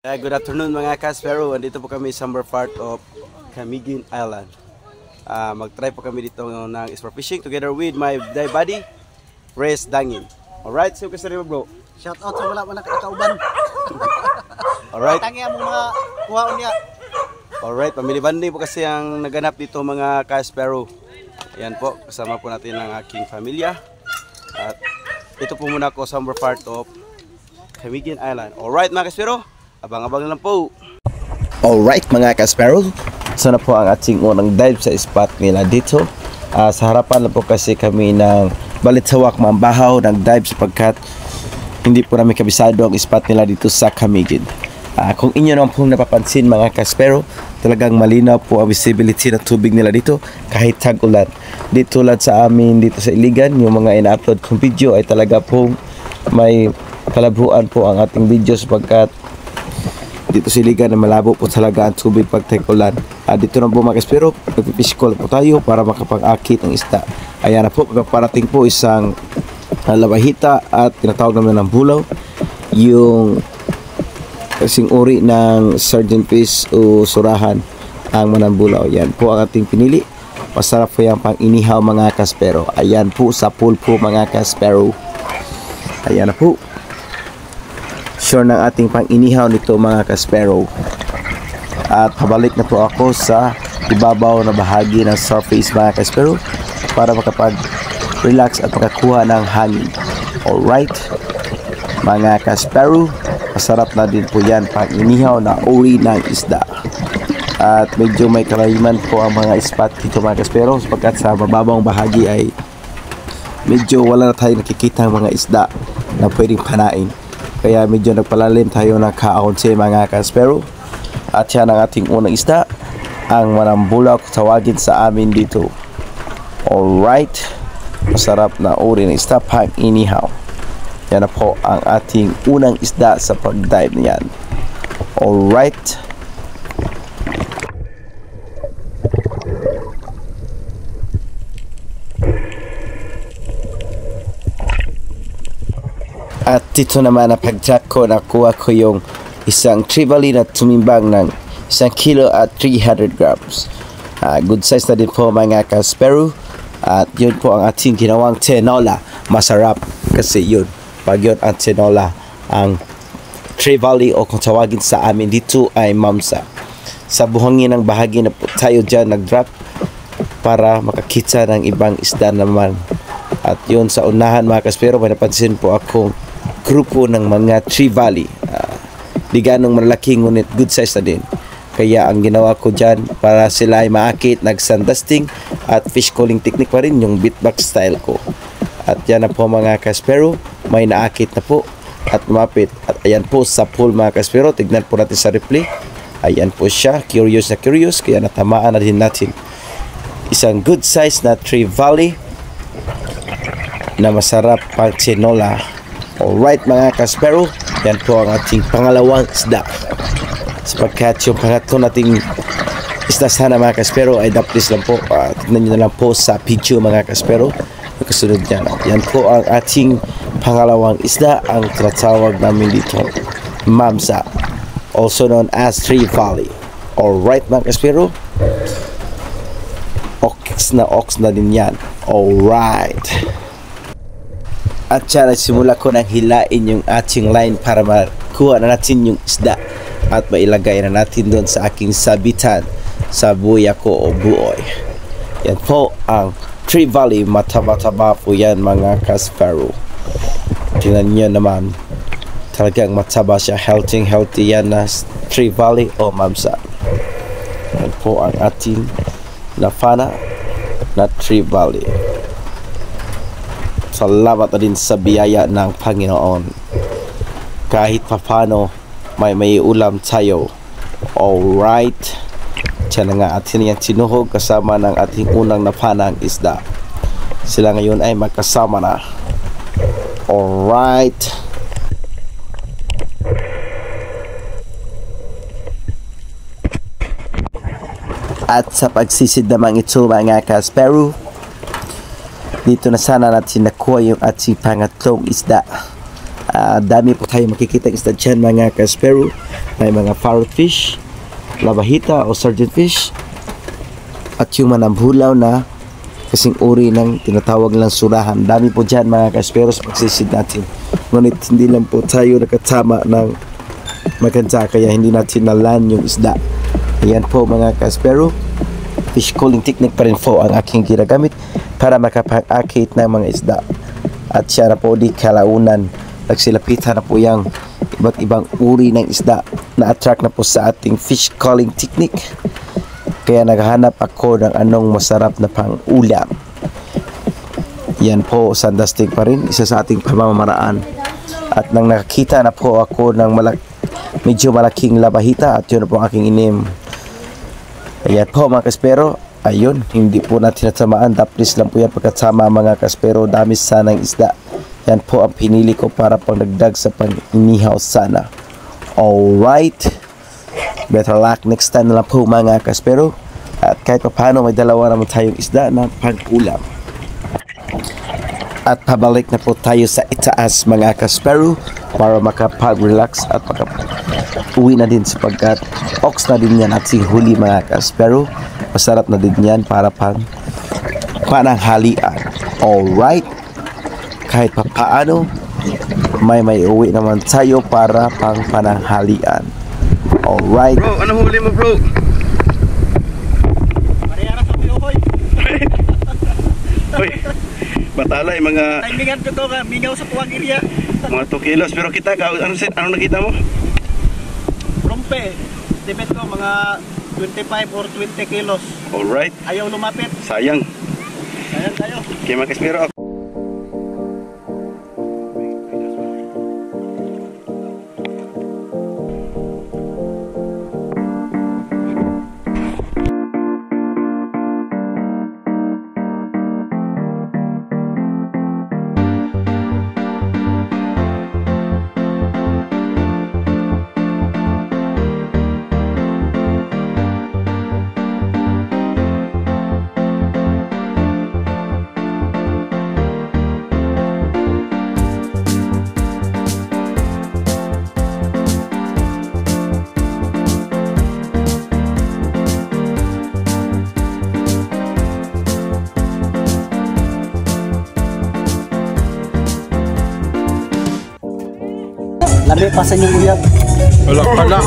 Good afternoon mga Kaspero. Andito po kami sa summer part of Camiguin Island. Mag-try po kami dito ng sport fishing together with my buddy, Res Dangin. Alright, so kasi rin bro. Shout out sa wala man nakakauban. Alright. Tangi ang mga kuhaon niya. Alright, pamili banding po kasi ang naganap dito mga Kaspero. Ayan po, kasama po natin ang aking pamilya. At ito po muna ako sa summer part of Camiguin Island. Alright mga Kaspero. Abang-abang lang po. Alright mga Kaspero, so na po ang ating unang dive sa spot nila dito. Sa harapan lang po kasi kami ng Balitsawak Mambahaw nag-dive sapagkat hindi po namin kabisado ang spot nila dito sa Camiguin. Kung inyo naman pong napapansin mga Kaspero, talagang malinaw po ang visibility ng tubig nila dito kahit tag-ulan. Dito tulad sa amin dito sa Iligan, yung mga ina-upload kong video ay talaga pong may kalabuan po ang ating video sapagkat dito sa Iligan na malabo po talaga ang tubig pag tag-ulan. Dito na po mga Kaspero, nagpifish call po tayo para makapag-akit ng isda. Ayan na po, parating po isang labahita at tinatawag namin ng bulaw. Yung kasing uri ng sardine fish o surahan ang manambulaw. Yan po ang ating pinili. Masarap po yan pang inihaw mga Kaspero. Ayan po sa pool po mga Kaspero. Ayan na po. Sure ng ating pang inihaw nito mga Kaspero. At pabalik na po ako sa ibabaw na bahagi ng surface mga Kaspero para makapag-relax at makakuha ng hangin. Alright mga Kaspero, masarap na din po yan pang inihaw na uri ng isda. At medyo may kalaliman po ang mga spot dito mga Kaspero sapagkat sa mababang bahagi ay medyo wala na tayo nakikita ng mga isda na pwedeng panain. Kaya medyo nagpalalim tayo ng kaunti mga Kaspero. At yan ang ating unang isda, ang manambulaw tawagin sa amin dito. Alright, masarap na uri ng isda pang inihaw. Yan na po ang ating unang isda sa pag-dive niyan. Alright. At dito naman na pag-trap ko, nakuha ko yung isang trevally na tumimbang ng 1 kilo at 300 grams. Good size na din po mga Kaspero. At yun po ang ating ginawang tinola. Masarap kasi yun. Pag yun ang tinola, ang trevally o kung tawagin sa amin dito ay mamsa. Sa buhangin ng bahagi na po tayo dyan nag-drop para makakita ng ibang isda naman. At yun sa unahan mga Kaspero, may napansin po akong grupo ng mga trevally. Di ganong malaki ngunit good size na din. Kaya ang ginawa ko dyan para sila ay maakit, nag-sandusting at fish calling technique pa rin yung beatbox style ko. At yan na po mga Kaspero, may naakit na po at lumapit. At ayan po sa pool mga Kaspero, tignan po natin sa replay. Ayan po siya, curious na curious, kaya natamaan na din natin. Isang good size na trevally na masarap pang tinola. Alright mga Kaspero, yan po ang ating pangalawang isda. Sapagkat yung pangatlo nating isda sana mga Kaspero ay daplis lang po. Tignan nyo na lang po sa video mga Kaspero. Kasunod yan. Yan po ang ating pangalawang isda, ang tinatawag namin dito, mamsa. Also known as trevally. Alright mga Kaspero. Ox na din yan. Alright. At siya nagsimula ko nang hilain yung ating line para makuha na natin yung isda at mailagay na natin doon sa aking sabitan sa buya ko o buoy. Yan po ang trevally, mataba-taba po yan mga Kaspero. Tingnan nyo naman, talagang mataba siya, healthy yan na trevally o mamsa. Yan po ang ating nafana na trevally. Salamat na din sa biyaya ng Panginoon. Kahit papano may ulam tayo. Alright. Diyan na nga atin yung tinuhog kasama ng ating unang napanang isda. Sila ngayon ay magkasama na. Alright. At sa pagsisid naman ito mga Kaspero, dito na sana natin nakuha yung ating pangatlong isda. Dami po tayo makikita isda dyan mga Kaspero. May mga parrot fish, labahita o sardine fish, at yung manambulaw na kasing uri ng tinatawag lang surahan. Dami po dyan mga kaspero sa pagsisid natin. Ngunit hindi lang po tayo nakatama ng maganda kaya hindi natin nalan yung isda. Ayan po mga kaspero, fish calling technique pa rin po ang aking ginagamit para makapag-akit ng mga isda. At siya na po di kalaunan, nagsilapitan na po yung iba't ibang uri ng isda na attract na po sa ating fish calling technique. Kaya naghahanap ako ng anong masarap na pang-ulam. Yan po, sandastig pa rin, isa sa ating pamamaraan. At nang nakakita na po ako ng medyo malaking labahita at yun na po ang aking inim. Ayan po mga kaspero, ayun, hindi po natin natamaan. Tapos lang po yan pagkasama mga kaspero, dami sanang isda. Yan po ang pinili ko para pang nagdag sa pang-inihaw sana. Alright. Better luck next time na lang po mga kaspero. At kahit pa paano may dalawa naman tayong isda na pang-ulam. At pabalik na po tayo sa itaas mga kaspero para makapag-relax at uwi na din sapagkat ox na din yan at si huli mga kaspero. Masarap na din yan para pananghalian. Alright. Kahit pa paano may uwi naman tayo para pang pananghalian. Alright. Bro, ano huli mo bro? Mariyara sa piyohoy. Hoy, batalay mga Timingan ko to nga, mingaw sa tuwang area. mga 2 kilos. Pero kita, ano nakita mo? Rumpe. Tibet ko mga 25 or 20 kilos. Alright, Ayaw lumapit. sayang. Ayan tayo. Kaya mga kaspero ako. Lami pa sa inyong uyab. Wala pala.